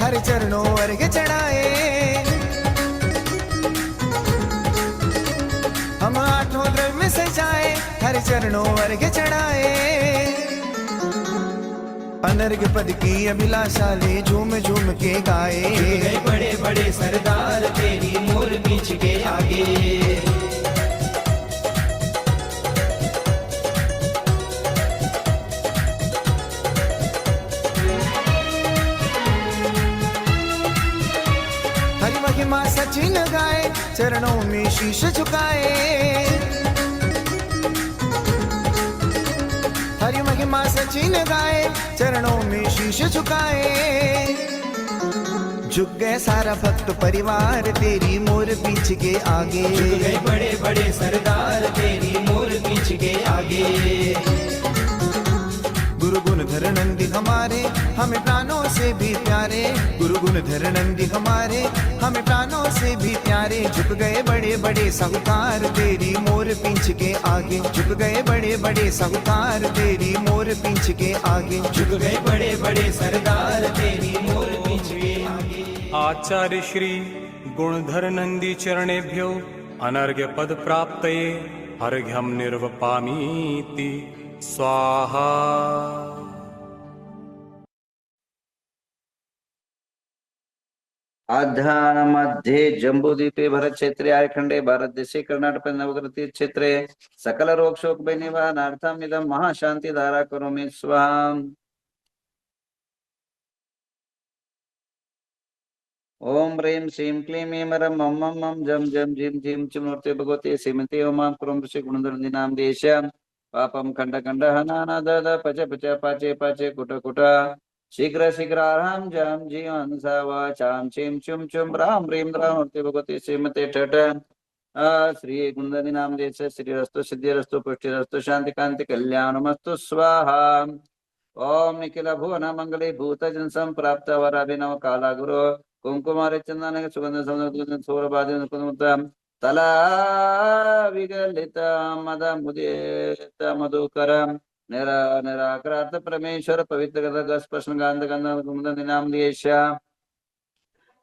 हर चरणों अर्घ चढ़ाए। हम आठों द्रव्य सजाए, हर चरणों अर्घ चढ़ाए। अनर्घ पद की अभिलाषा ले झूम झूम के गाए। गए बड़े बड़े सरदार तेरी मोर बीच के आगे। हरि महिमा सचिन गाए, चरणों में शीश झुकाए। हरि महिमा सचिन गाए, चरणों में शीश झुकाए। झुक गए सारा भक्त परिवार तेरी मोर पीछ के आगे। झुक गए बड़े बड़े सरदार तेरी मोर बीच के आगे। गुरु गुण धर नंदी हमारे, हमें प्राणों से भी प्यारे। गुरु गुण धर नंदी हमारे, हमें प्राणों से भी प्यारे। झुक गए बड़े बड़े साहूकार तेरी मोर पीछ के आगे। झुक गए बड़े बड़े साहूकार तेरी मोर पीछ के आगे। झुक गए बड़े बड़े सरदार तेरी मोर बीच के आगे। आचार्य श्री गुणधर नंदी चरणेभ्यो अनर्घ्य पद प्राप्तये अर्घ्यम निर्वपामीति स्वाहा। आध्यान मध्ये जम्बूद्वीपे भरत क्षेत्रे आर्यखंडे भारत देशे कर्नाटक नवग्रह क्षेत्रे सकल रोग शोक निवारणार्थम इदं महाशांति धारा करोमि स्वाहा। ओम ह्रीं श्रीं क्लीं ऐं रं मं मं मं जं जं झीं झीं च मूर्ते भगवते श्रीमते ओमां क्रों ऋषि गुणधरनाम देश्यां पापं खंड खंड हनाना दद पच पच पाचे पाचे कुट कुट शीघ्र शीघ्रार्हं जं जीवन सवाचां चिं चुं चुं राम ह्रीं रां मूर्ते भगवते श्रीमते ठठ श्री गुणधरनाम देश श्रीरस्तु सिद्धिरस्तु पुष्टिरस्तु शांति कांति कल्याणमस्तु स्वाहा। ओम निखिल भुवन मंगले भूत जन संप्राप्त वराभिनव काला गुरु कुंकुमारे चंदन सुगंध सौंदर्य सौरभादि तला विगलित मद मुदित मधुकर निराक्रांत परमेश्वर पवित्र स्पर्शन गांध गंध नाम देशा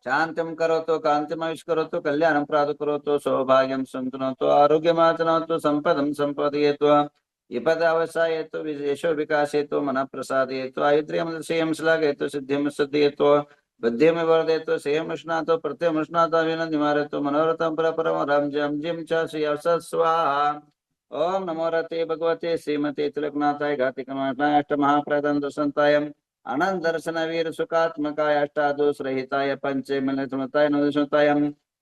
शांतिम करोतु कांतिमयुष करोतु कल्याणं प्रादु करोतु सौभाग्यं संतनोतु आरोग्यमाचनोतु संपदं संपदयेतु विपदावसायेतु विशेषो विकासेतु मनः प्रसादयेतु आयुर्यं श्लाघयेतु सिद्धिं सिद्धयेतु बुद्धिं वर्धयेतु सेयमुष्णातो प्रत्यमुष्णातो विनन्दिमारयतु मनोरथं परपरं राम जं जिं च श्री स्वाहा। ओम नमो रते भगवते श्रीमते तिलकनाथाय घातिकमाय अष्टमहाप्रदान दर्शनताय अनंत दर्शन वीर सुखात्मकाय अष्टादोष रहिताय पंचमलताय नवदशताय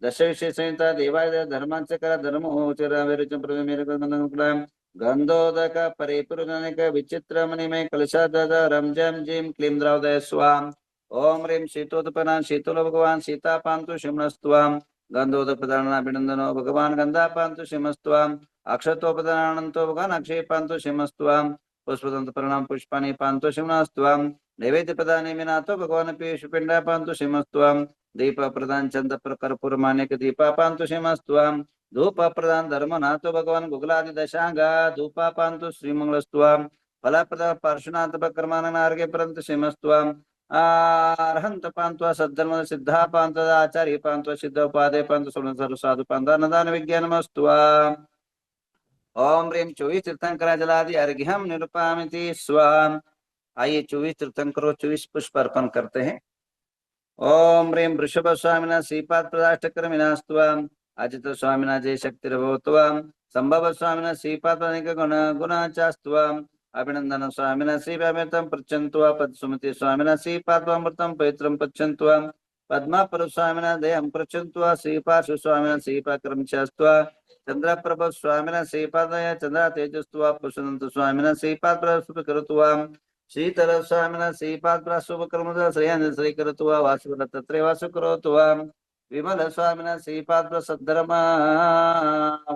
दश विशेष संहिता देवाय धर्मांचकर धर्मोचर विरचन प्रमेय गंधोदक परिपूर्णक विचित्र मणिमय कलशादद रम जम जिम क्लीं द्रौदय स्वाम। ओम ह्रीं शीतोत्पन्ना शीतल भगवान सीता पांतु शिमस्तवाम गंधोदपदानाभिनंदनो भगवान गंधा पांतु शिमस्तवाम अक्षतोपदानंतो भगवान अक्षय पांतु शिमस्तवाम पुष्पदंत प्रणाम पुष्पानि पांतु शिमस्तवाम नैवेद्य प्रदान मिनातो भगवान पीयूष पिंडा पांतु शिमस्तवाम दीप प्रदान चंद कर्पूर मानिक दीपा पांतु शिमस्तवाम धूप प्रदान धर्म नातो भगवान गुगलादि दशांगा धूपा पांतु श्रीमंगलस्तवाम फल प्रदा पार्श्वनाथ कर्मान नार्गे परंत शिमस्तवाम अर्हंत पांत्वा सद्धर्म सिद्धा पांत आचार्य पांत्वा सिद्ध उपादे पांत सर्व साधु पांता नदान विज्ञानमस्तुवा। ओम ह्रीं 24 तीर्थंकर जलादि अर्घ्यम निरुपामिति स्वाहा। आइए 24 तीर्थंकरों 24 पुष्प अर्पण करते हैं। ओम ह्रीं वृषभ स्वामिना श्रीपाद प्रदाष्टक्रमिनास्तुवाम अजित स्वामिना जय शक्तिर्भवत्वाम संभव स्वामिना श्रीपाद गुण गुणाचास्तुवाम अभिनंदन स्वामिना श्रीव्यामृतं पृच्छन्त्वा पद्सुमति स्वामिना श्रीपादमृतं पवित्रं पृच्छन्त्वा पद्मापर स्वामिना दयं पृच्छन्त्वा श्रीपार्श्व स्वामिना श्रीपाक्रम चास्त्वा चंद्रप्रभ स्वामिना श्रीपादय चंद्र तेजस्त्वा पुष्पदंत स्वामिना श्रीपाद प्रस्तुत करत्वा शीतल स्वामिना श्रीपाद प्रस्तुत कर्म श्रेयन श्री करत्वा वासुर तत्रे वासु करोत्वा विमल स्वामिना श्रीपाद प्रसद्धर्मा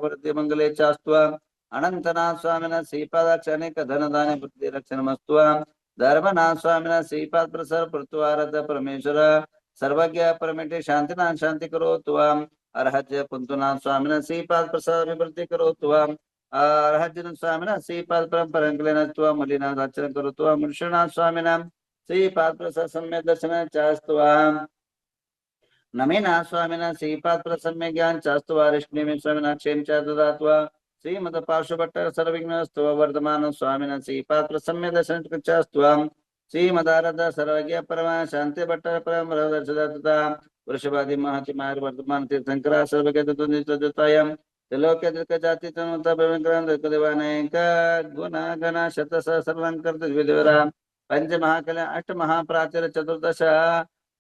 वर्धि मंगले चास्त्वा अनंतनाथ स्वामिना श्रीपादाक्षणिक धनदान बुद्धि रक्षणमस्त्वा धर्मनाथ स्वामिना श्रीपाद प्रसर प्रत्वारद परमेश्वर सर्वज्ञ परमेटे शांतिनाथ शांति करोत्वाम अर्हज्य पुंतुनाथ स्वामिना श्रीपाद प्रसाद विवृद्धि करोत्वाम अर्हज्य स्वामिना श्रीपाद परंपरंकलेनत्वा मलिनाथ आचरण करोत्वा मुनिषनाथ स्वामिना श्रीपादप्रसाद सम्यक दर्शन चास्तुवाम नमेना स्वामिना श्रीपादप्रसम्य ज्ञान चास्तुवा विष्णु स्वामिना क्षेम च ददात्वा श्रीमद पार्श्वभट्ट सर्वविघ्नस्तु वर्धमान स्वामिना श्रीपादप्रसम्य दर्शन चास्तुवा श्रीमदारद सर्वज्ञ परमा शांति भट्ट परम दर्शदत्ता वृषभादि महति मार्ग वर्धमान तीर्थंकरा सर्वज्ञ दत्तायम त्रिलोक्य दृक जाति तनुता प्रविक्रम दृक देवानेक गुण गण शत सहस्रलंकर द्विदेवरा पंच महाकल्या अष्ट महाप्राचर चतुर्दश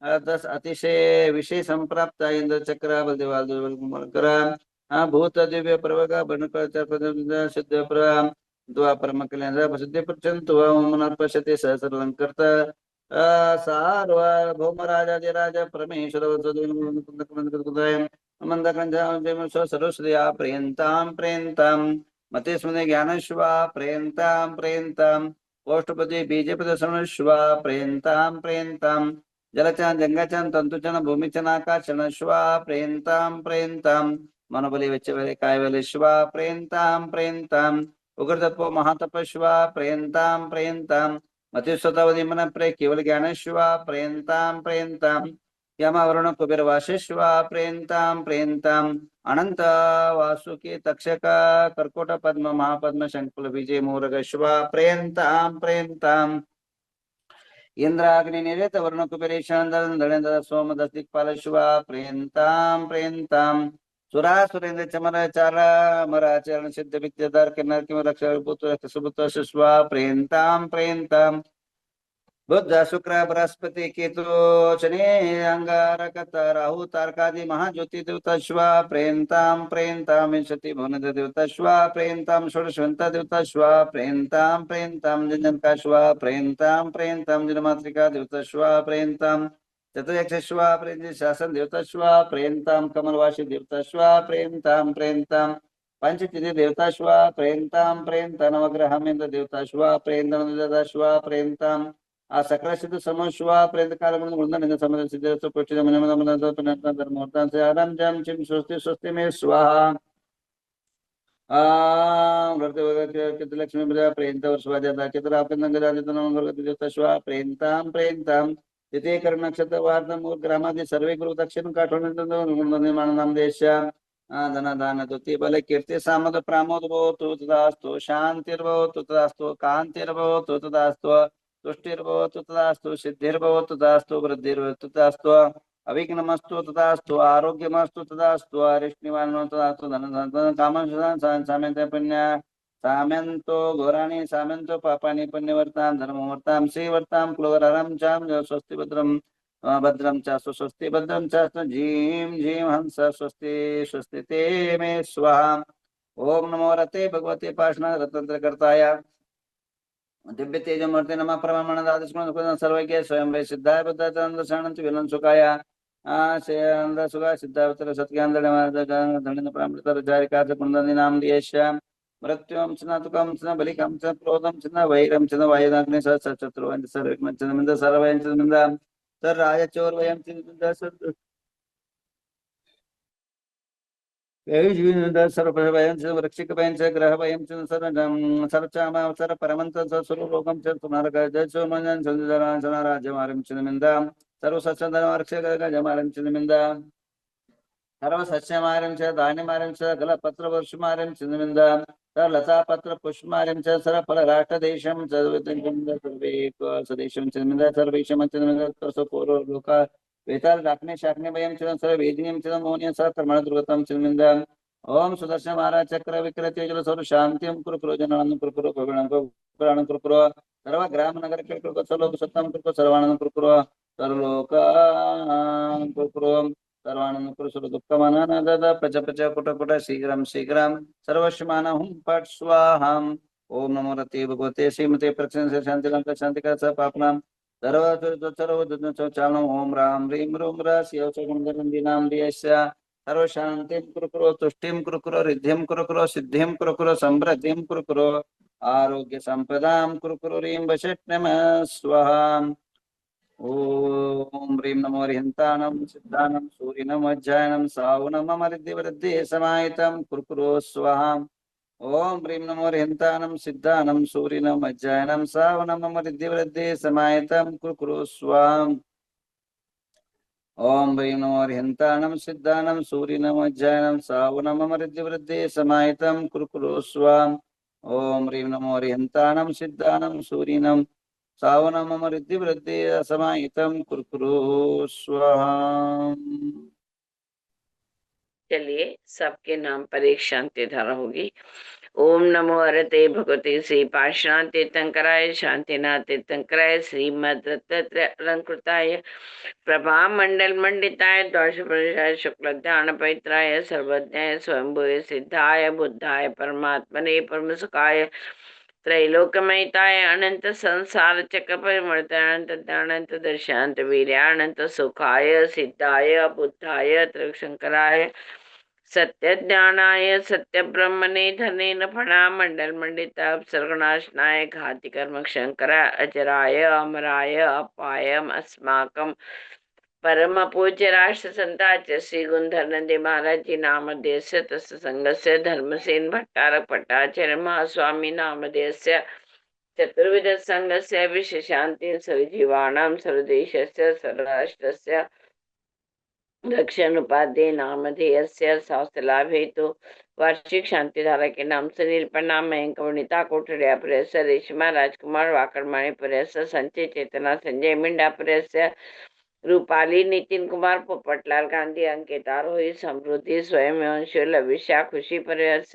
10 अतिशय विषय संप्राप्त इंद्र चक्र बलदेवाल भूत दिव्य प्रवगा बनकर सिद्ध प्रम द्वापर कल्याण प्रसिद्ध प्रचंतु पश्यते सहस्रलंकृत सार्वभौम राजाधिराज परमेश्वर सर्वश्रिया प्रियंतां प्रियंतां मते स्मृति ज्ञानश्वा प्रियंतां प्रियंतां पोष्टपति बीजपद समश्वा प्रियंतां प्रियंतां जलचान जंगाचान तंतुचन भूमिचन आकाशन श्वा प्रेंतां प्रेंतां मनोबली वेच्चवेले कायवेले श्वा प्रेंतां प्रेंतां उग्रतत्व महातपश्वा प्रेंतां प्रेंतां मतिस्वतावधि मन प्रे केवल ज्ञान श्वा प्रेंतां प्रेंतां यमावरण कुबेर वाशेश्वा प्रेंतां प्रेंतां अनंत वासुकी तक्षक कर्कोट पद्म महापद्म शंकुल विजय मूरग श्वा प्रेंतां प्रेंतां इंद्राग्नि निरेत वर्ण कुबेरेशान दलेन्द्र सोम दिक्पाल शिवा प्रेंतां प्रेंतां सुरा सुरेंद्र चमर चार मराचरण सिद्ध विद्याधर किन्नर किम रक्षा पुत्र सुबुत शिवा प्रेंतां प्रेंतां बुद्ध शुक्र बृहस्पति केतु शनि अंगारक राहु तारकादि महाज्योति देवता शिवा प्रेंतां प्रेंतां विंशति भुवन देवता शिवा प्रेंतां षोडशवंत देवता शिवा प्रेंतां प्रेंतां जनका शिवा प्रेंतां प्रेंतां जनमात्रिका देवता शिवा प्रेंतां चतुर्यक्ष शिवा प्रेंति शासन देवता शिवा प्रेंतां कमलवासी देवता शिवा प्रेंतां प्रेंतां पंचतिथि देवता शिवा प्रेंतां प्रेंतां नवग्रहमेंद्र देवता शिवा प्रेंतां देवता शिवा प्रेंतां आ सकल सिद्ध समो शिवा प्रेत काल गुण समझ सिद्ध पुष्टि धर्मोर्तान से आराम जम चिम स्वस्ति स्वस्ति में स्वाहा लक्ष्मी प्रजा प्रेंत वर्षवाजा चित्र आपंद शिवा प्रेंतां प्रेंतां तिथे कर्ण नक्षत्र वार्धमूर ग्रामादि सर्वे गुरु दक्षिण काठोन निर्माण नाम देश धन दान तुति बल कीर्ति सामद प्रामोद भवतु तदास्तु शांतिर्भवतु तदास्तु कांतिर्भवतु तदास्तु तुष्टिर्भवतु तदास्तु सिद्धिर्भवतु तदास्तु वृद्धिर्भवतु तदास्तु अविघ्नमस्तु तदास्तु आरोग्यमस्तु तदास्तु अरिष्टनिवारणो तदास्तु धन कामं साम्यन्ते पुण्य साम्यन्तो घोराणि साम्यन्तो पापानि पुण्यवर्तां धर्मवर्तां श्रीवर्तां कुलवरं चां स्वस्ति भद्रं भद्रं च स्वस्ति भद्रं च जीं जीं हंस स्वस्ति स्वस्ति ते मे स्वाहा ओम नमो रते भगवते पाषाण रतंत्रकर्ताय दिव्य तेजमूर्ति नमः परमाणु दादृष्ण सर्वज्ञ स्वयं वै सिद्धाय बुद्धानंद शरणं विलन सुखाय आनंद सुखा सिद्धावतर सत्यानंद धनिन प्रामृत जारिका कुंदनी नाम दियश्य मृत्युम स्नातुकम स्न बलिकम च क्रोधम स्न वैरम च वायुदाग्नि शत्रुवं सर्वज्ञ च मिंद सर्वयं च मिंद सर राज चोर वयं च मिंद रक्षक ग्रह वयं सरचाम सर परमंत स्वरूपम राज्यमारं चिन्मिंदा सर्व सच्चंदन रक्षक गजमारं चिन्मिंदा सर्व सस्यमारं च धान्यमारं च गल पत्र वर्षमारं चिन्मिंदा सर लता पत्र पुष्पमारं च सर फल राष्ट्र देशं सर्वे स्वदेशं चिन्मिंदा सर्वेशं चिन्मिंदा तसपूर्व लोका वेताल राखने शाखने वयं चिन्म सर वेदिनीं चिन्म मोनियं सर कर्मण दुर्गतं चिन्मिंदा ओम सुदर्शन महाराज चक्र विक्रय तेजल सर्व शांतिं कुरु कुरु जनानं कुरु कुरु भगवानं पुराणं कुरु कुरु सर्व ग्राम नगर के कुरु सर्व सत्तं कुरु सर्वानंद कुरु कुरु सर्वलोक कुरु कुरु सर्वानंद कुरु सर्व दुःखमानन दद पच पच कुट कुट शीघ्रं शीघ्रं सर्वस्मानं हुं पट स्वाहां ओम नमो रते भगवते श्रीमते प्रक्षण से शांति का स पापनां सर्व चारणं ओम राम ह्रीं रूम र शिव चंद्रनंदी नाम दियस्य सर्व शांतिं कुरु कुरु तुष्टिं कुरु कुरु रिद्धिं कुरु कुरु सिद्धिं कुरु कुरु समृद्धिं कुरु कुरु आरोग्य संपदां कुरु कुरु ह्रीं वषट् नमः स्वाहा ओम ह्रीं नमो हरिहन्तानं सिद्धानं सूर्यनं वज्रायनं साहुनं मम रिद्धि वृद्धि समाहितं कुरु कुरु स्वाहा ओम ह्रीं नमो ह्यन्तानं सिद्धानं सूरिनं मज्जायनं सावनं मम रिद्धिवृद्धि समाहितं कुरु स्वाम ओम ह्रीं नमो ह्यन्तानं सिद्धानं सूरिनं मज्जायनं सावनं मम रिद्धिवृद्धि समाहितं कुरु स्वाम ओम ह्रीं नमो ह्यन्तानं सिद्धानं सूरिनं सावनं मम रिद्धिवृद्धि समाहितं कुरु स्वाहा। चलिए सबके नाम पर एक शांति धारा होगी। ओम नमो हरते भगवते श्री पार्श्वनाथ तीर्थंकराय शांतिनाथ तीर्थंकराय श्रीमद दत्तात्रेय अलंकृताय प्रभा मंडल मंडिताय द्वादश शुक्ल ध्यान पवित्राय सर्वज्ञाय स्वयंभुवे सिद्धाय बुद्धाय परमात्मने परम सुखाय त्रैलोक्यमयिताय अनंत संसार चक्र परिवर्तन अनंत ज्ञानंत दर्शांत वीर्यानंत सुखाय सिद्धाय बुद्धाय त्रिशंकराय सत्य ज्ञानाय सत्य ब्रह्मणे धनेन फणा मंडल मंडित सर्गनाशनाय घाति कर्म शंकराय अजराय अमराय अपायम अस्माकं परम पूज्य राष्ट्र संतांचे श्री गुणधरनंदी महाराज जी नामधेयस्य तस्य संघस्य धर्मसेन भट्टारक पट्टाचार्य महास्वामी नामधेयस्य चतुर्विध संघस्य विशेषान्ति सर्वजीवानां सर्वदेशस्य सर्वराष्ट्रस्य दक्षिण उपाध्याय नामधेयस्य शास्त्रलाभ हेतु वार्षिक शांतिधारा के नाम से निलपना मयंक वनिता कोठड़िया प्रेस रेशमा राजकुमार वाकरमाणी प्रेस संचय चेतना संजय मिंडा प्रेस रूपाली नितिन कुमार पोपटलाल गांधी अंकित आरोही समृद्धि स्वयं अंशु लविशा खुशी प्रेस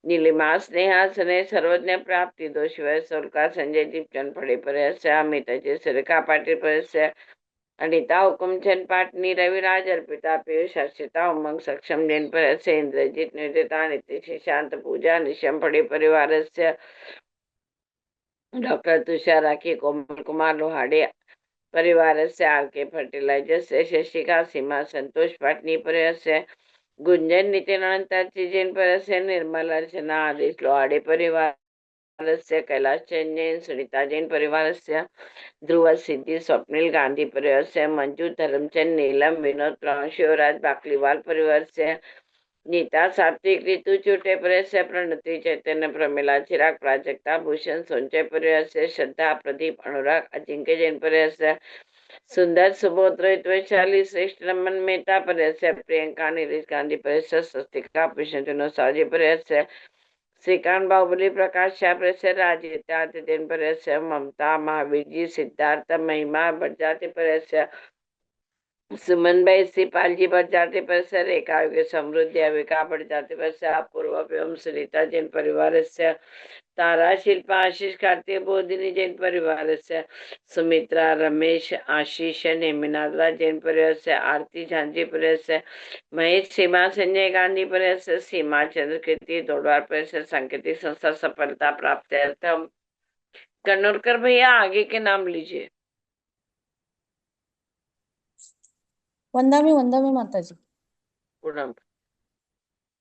नीलिमा स्नेहा स्नेह सर्वज्ञ प्राप्ति दोष वय सोलका संजय दीपचंद फड़े प्रेस अमित जय सुरेखा पाटिल प्रेस अनिता हुकुमचंद पाटनी रविराज अर्पिता पीयूष हर्षिता उमंग सक्षम जैन पर इंद्रजीत निवेदिता नित्य शांत पूजा निशम पड़े परिवार से डॉक्टर तुषार राखी कोमल कुमार लोहाड़े परिवार से आर के फर्टिलाइजर से शशिका सीमा संतोष पाटनी परिवार से गुंजन नितिन अनंताची जैन परिवार से निर्मल अर्चना आदेश लोहाड़े परिवार से कैलाश जैन सुनीता जैन परिवार से ध्रुव सिद्धि स्वप्निल गांधी परिवार से मंजू धर्मचंद नीलम विनोद शिवराज बाकलीवाल परिवार से नीता सात्विक ऋतु चुटे परिवार से प्रणति चैतन्य प्रमिला चिराग प्राजक्ता भूषण संचय परिवार से श्रद्धा प्रदीप अनुराग अजिंक्य जैन परिवार से सुंदर सुबोध रोहित वैशाली श्रेष्ठ रमन मेहता परिवार से प्रियंका नीरज गांधी परिवार से स्वस्तिका कृष्ण साजी परिवार से श्रीकांत बाहुबली प्रकाश शाह प्रेस राजेश दिन प्रेस ममता महावीर जी सिद्धार्थ महिमा बरजाती प्रेस सुमन भाई सिपाल जी बरजाती प्रेस रेखा योगे समृद्धि अविका बरजाती प्रेस अपूर्व एवं सुनीता जैन परिवार से तारा शिल्पा आशीष कार्तिक बोधिनी जैन परिवार से सुमित्रा रमेश आशीष नेमिनाथला जैन परिवार से आरती झांझी परिवार से महेश सीमा संजय गांधी परिवार से सीमा चंद्र कीर्ति दौड़वार परिवार से सांकेतिक संस्था सफलता प्राप्त अर्थम कन्नौरकर भैया आगे के नाम लीजिए। वंदामी माताजी। पूनम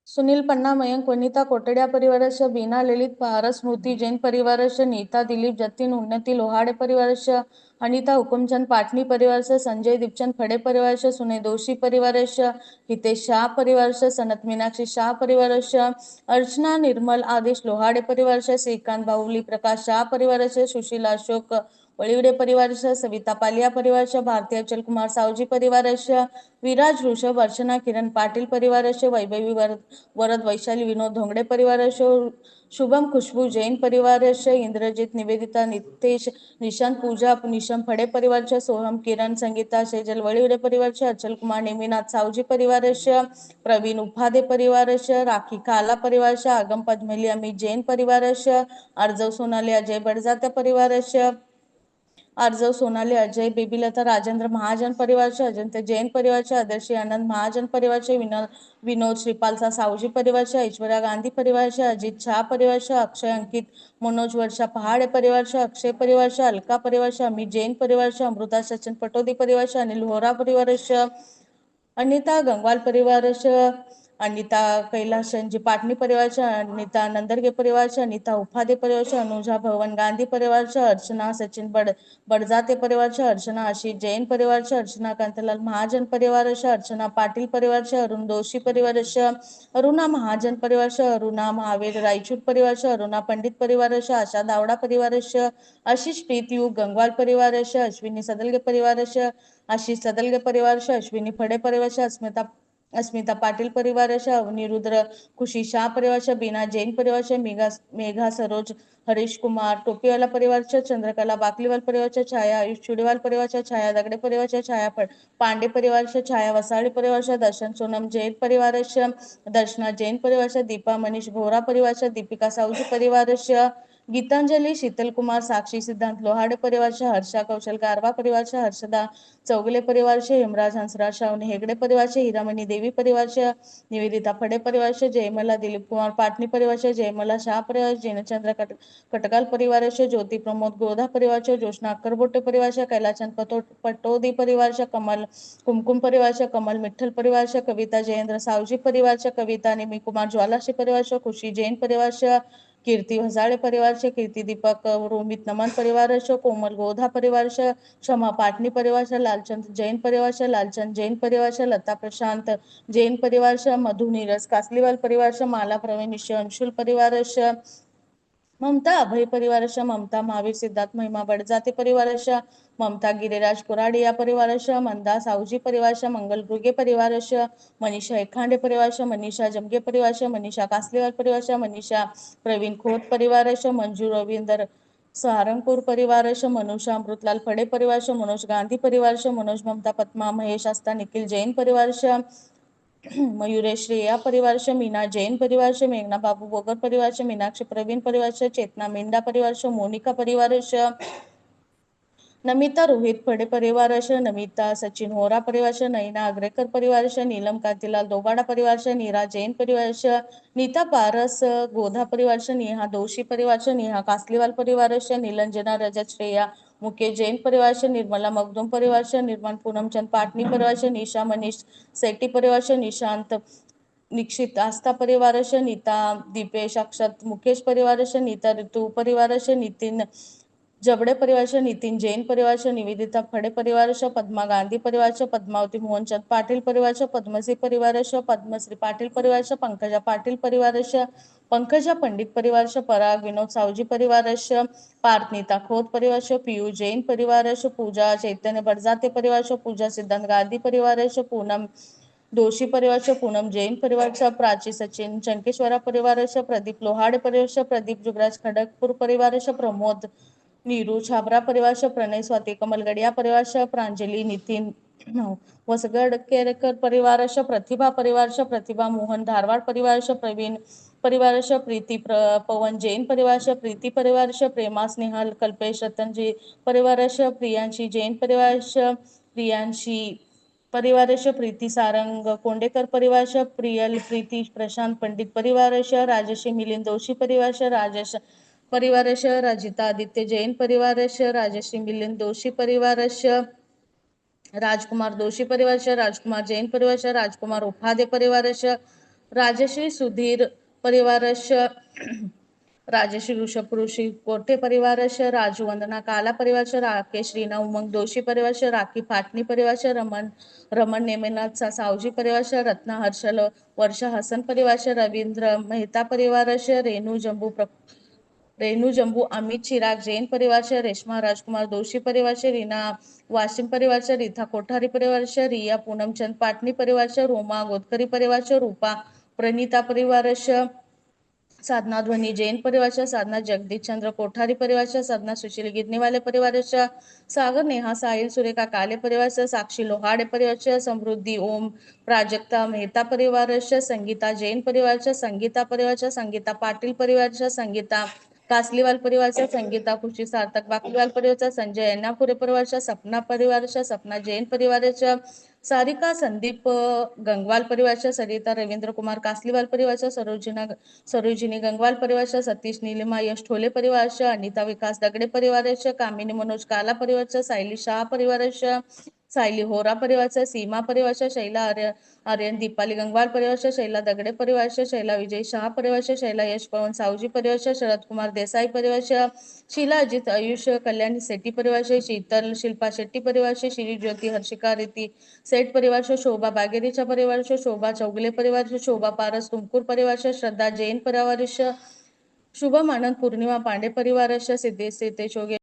सुनील पन्ना मयंक वनिता कोटड्या परिवारस्य बीना ललित पारस स्मृती जैन परिवारस्य नीता दिलीप जतीन उन्नति लोहाड़े परिवारस्य अनिता हुकुमचंद पाटनी परिवारस्य संजय दीपचंद फड़े परिवारस्य सुने दोषी परिवारस्य हितेश शाह परिवारस्य सनत मीनाक्षी शाह परिवारस्य अर्चना निर्मल आदेश लोहाड़े परिवारस्य श्रीकांत बाहुली प्रकाश शाह परिवारस्य सुशीला अशोक वळिवडे परिवारस्य सविता पालिया परिवारस्य भारती अचल कुमार सावजी परिवारस्य विराज ऋषभ अर्चना किरण पाटिल परिवारस्य वैभवी वरद वैशाली विनोद धोंगडे परिवारस्य शुभम खुशबू जैन परिवारस्य इंद्रजीत निवेदिता नितेश निशांत पूजा निशम फड़े परिवारस्य सोहम किरण संगीता सेजल वळिवडे परिवारस्य अचल कुमार नेमिनाथ सावजी परिवारस्य प्रवीण उपाधे परिवारस्य राखी काला परिवारस्य आगम पद्मली अमित जैन परिवारस्य अर्जव सोनाली अजय बडजात्या परिवारस्य आर्जव सोनाली अजय बेबीलता राजेंद्र महाजन परिवारचे अजंत जैन परिवारचे आदर्शी आनंद महाजन परिवारचे विनोद श्रीपालचा सावजी परिवारचे ऐश्वर्या गांधी परिवारचे अजित शाह परिवारचे अक्षय अंकित मनोज वर्षा पहाड़े परिवारचे अक्षय परिवारचे अलका परिवारचे अमित जैन परिवारचे अमृता सचिन पटोदी परिवारचे अनिल होरा परिवारचे अनिता गंगवाल परिवारचे अनिता कैलाशंजी पाटणी परिवारच्या, अनिता नंदरगे परिवारच्या, अनिता उपाध्ये परिवारच्या, अनुजा भवन गांधी परिवारच्या, अर्चना सचिन बडजाते परिवारच्या, अर्चना आशिष जैन परिवारच्या, अर्चना कांतलाल महाजन परिवारच्या, अर्चना पाटील परिवारच्या, अरुण दोशी परिवारच्या, अरुणा महाजन परिवारच्या, अरुणा महावीर रायचूर परिवारच्या, अरुणा पंडित परिवारच्या, आशा दावडा परिवारच्या, आशिष प्रीत युग गंगवाल परिवारच्या, अश्विनी सदलगे परिवारच्या, आशिष सदलगे परिवारच्या, अश्विनी फडे परिवारच्या, अस्मिता पाटील परिवाराच्या, अवनिरुद्र खुशी शाह परिवारच्या, बीना जैन परिवारच्या, मेघा सरोज हरीश कुमार टोपीवाला परिवारच्या, चंद्रकला बाकलीवाल परिवारच्या, छाया आयुष चुडीवाल परिवारच्या, छाया दगडे परिवारच्या, छाया पांडे परिवारच्या, छाया वसाळी परिवारच्या, दर्शन सोनम जैन परिवारच्या, दर्शना जैन परिवारच्या, दीपा मनीष भोरा परिवारच्या, दीपिका सावजी परिवारच्या, गीतांजली शीतल कुमार साक्षी सिद्धांत लोहाडे परिवारच्या, हर्षा कौशल गारवा परिवारच्या, हर्षदा चौगले परिवारचे, हेमराज हंसराज शावणे हेगडे परिवारचे, हिरामणी देवी परिवारच्या, निवेदिता फडे परिवारचे, जयमला दिलीप कुमार पाटणी परिवारचे, जयमला शाह परिवार, जिनचंद्र कटकाल परिवारचे, ज्योती प्रमोद गोधा परिवारचे, जोशना अक्करबोटे परिवारच्या, कैलाचंद पटोदी परिवारच्या, कमल कुमकुम परिवारच्या, कमल मिठ्ठल परिवारच्या, कविता जयेंद्र सावजी परिवारच्या, कविता निमी कुमार ज्वालाशी परिवारच्या, खुशी जैन परिवारच्या, कीर्ती हजाळे परिवारच्या, कीर्ती दीपक रोमित नमन परिवारच्या, कोमल गोधा परिवारच्या, क्षमा पाटणी परिवारच्या, लालचंद जैन परिवारच्या, लालचंद जैन परिवारच्या, लता प्रशांत जैन परिवारच्या, मधु नीरज कासलीवाल परिवारच्या, माला प्रवीण अंशुल परिवारच्या, ममता अभय परिवारच्या, ममता महावीर सिद्धार्थ महिमा बडजाते परिवारच्या, ममता गिरिराज कुराडे या परिवारच्या, मंदा सावजी परिवारच्या, मंगल रुगे परिवारच्या, मनीषा एखांडे परिवारच्या, मनीषा जमगे परिवारच्या, मनीषा कासलीवाल परिवारच्या, मनीषा प्रवीण खोत परिवारच्या, मंजू रवींदर सारंगपूर परिवारच्या, मनुषा अमृतलाल फडे परिवारच्या, मनोज गांधी परिवारच्या, मनोज ममता पद्मा महेश आस्था निखिल जैन परिवारच्या, मयुरेश श्रेया परिवारच्या, मीना जैन परिवारच्या, मेघना बाबू बोगर परिवारच्या, मीनाक्षी प्रवीण परिवारच्या, चेतना मेंढा परिवारच्या, मोनिका परिवारच्या, नमिता रोहित फडे परिवारच्या, नमिता सचिन होरा परिवारच्या, नैना अग्रेकर परिवारच्या, नीलम कांतीलाल दोबाडा परिवारच्या, नीरा जैन परिवारच्या, नीता पारस गोधा परिवारच्या, नेहा दोशी परिवारच्या, नेहा कासलीवाल परिवारच्या, निलंजना रजत श्रेया मुकेश जैन परिवारच्या, निर्मला मगदूम परिवारच्या, निर्मल पूनमचंद पाटणी परिवारच्या, निशा मनीष सेट्टी परिवारच्या, निशांत निक्षित आस्था परिवारच्या, नीता दीपेश अक्षत मुकेश परिवारच्या, नीता ऋतू परिवारच्या, नितीन जबडे परिवारच्या, नितीन जैन परिवारच्या, निवेदिता फडे परिवारच्या, पद्मा गांधी परिवारच्या, पद्मावती मोहनचंद पाटील परिवारच्या, पद्मश्री परिवारच्या, पद्मश्री पाटील परिवारच्या, पंकजा पाटील परिवारच्या, पंकजा पंडित परिवारच्या, पराग विनोद सावजी परिवारच्या, पार्थनीता खोत परिवारच्या, पियू जैन परिवारच्या, पूजा चैतन्य बडजाते परिवारच्या, पूजा सिद्धांत गांधी परिवारच्या, पूनम दोशी परिवारच्या, पूनम जैन परिवारच्या, प्राची सचिन चंकेश्वरा परिवारच्या, प्रदीप लोहाडे परिवारच्या, प्रदीप जुगराज खडकपूर परिवारच्या, प्रमोद नीरू छाबरा परिवारच्या, प्रणय स्वाती कमलगडिया परिवारच्या, प्रांजली नितीन वसगडकेरकर परिवारच्या, प्रतिभा परिवारच्या, प्रतिभा मोहन धारवाड परिवारच्या, प्रवीण परिवारच्या, प्रीती पवन जैन परिवारच्या, प्रीती परिवारच्या, प्रेमा स्नेहल कल्पेश रतनजी परिवारच्या, प्रियांशी जैन परिवारच्या, प्रियांशी परिवारच्या, प्रीती सारंग कोंडेकर परिवारच्या, प्रियल प्रीती प्रशांत पंडित परिवारच्या, राजश्री मिलिंद दोशी परिवारच्या, राजेश परिवारस्य, राजिता आदित्य जैन परिवारस्य, राजश्री मिलिंद दोशी परिवारस्य, राजकुमार दोशी परिवारस्य, राजकुमार जैन परिवारस्य, राजकुमार उपाध्ये परिवारस्य, राजश्री सुधीर परिवारस्य, राजश्री ऋषभ कोठे परिवारस्य, राजू वंदना काला परिवारस्य, राकेश रीना उमंग दोशी परिवारस्य, राखी फाटणी परिवारस्य, रमन नेमेनाथ सावजी परिवारस्य, रत्ना हर्षल वर्षा हसन परिवारस्य, रवींद्र मेहता परिवारस्य, रेणू जंबू अमित चिराग जैन परिवारच्या, रेश्मा राजकुमार दोशी परिवारच्या, रीना वाशिम परिवारच्या, रीथा कोठारी परिवारच्या, रिया पूनमचंद पाटणी परिवारच्या, रोमा गोदकरी परिवारच्या, रूपा प्रणिता परिवारच्या, साधना ध्वनी जैन परिवारच्या, साधना जगदीश चंद्र कोठारी परिवारच्या, साधना सुशील गिरणीवाले परिवारच्या, सागर नेहा साहिल सुरेखा काले परिवारच्या, साक्षी लोहाडे परिवारच्या, समृद्धी ओम प्राजक्ता मेहता परिवारच्या, संगीता जैन परिवारच्या, संगीता परिवारच्या, संगीता पाटील परिवारच्या, संगीता कासलीवाल परिवारच्या, संगीता खुशी सार्थक बाकलीवाल परिवारच्या, संजय एन्नापुरे परिवारच्या, सपना परिवारच्या, सपना जैन परिवारच्या, सारिका संदीप गंगवाल परिवारच्या, सरिता रवींद्र कुमार कासलीवाल परिवारच्या, सरोजिनी गंगवाल परिवारच्या, सतीश नीलिमा यश ठोले परिवारच्या, अनिता विकास दगडे परिवारच्या, कामिनी मनोज काला परिवारच्या, सायली शाह परिवारच्या, सायली होरा परिवारच्या सीमा परिवारच्या शैला आर्यन दीपाली गंगवार परिवारच्या शैला दगडे परिवारच्या शैला विजय शहा परिवारच्या शैला यश पवन सावजी परिवारच्या शरद कुमार देसाई परिवारच्या शीला अजित आयुष कल्याणी सेट्टी परिवारचे शीतल शिल्पा शेट्टी परिवारचे श्री ज्योती हर्षिका रीती सेठ परिवारच्या शोभा बागेरीच्या परिवारच्या शोभा चौगले परिवारच्या शोभा पारस तुमकूर परिवारच्या श्रद्धा जैन परिवारच्या शुभम आनंद पूर्णिमा पांडे परिवारच्या सिद्धेश योगे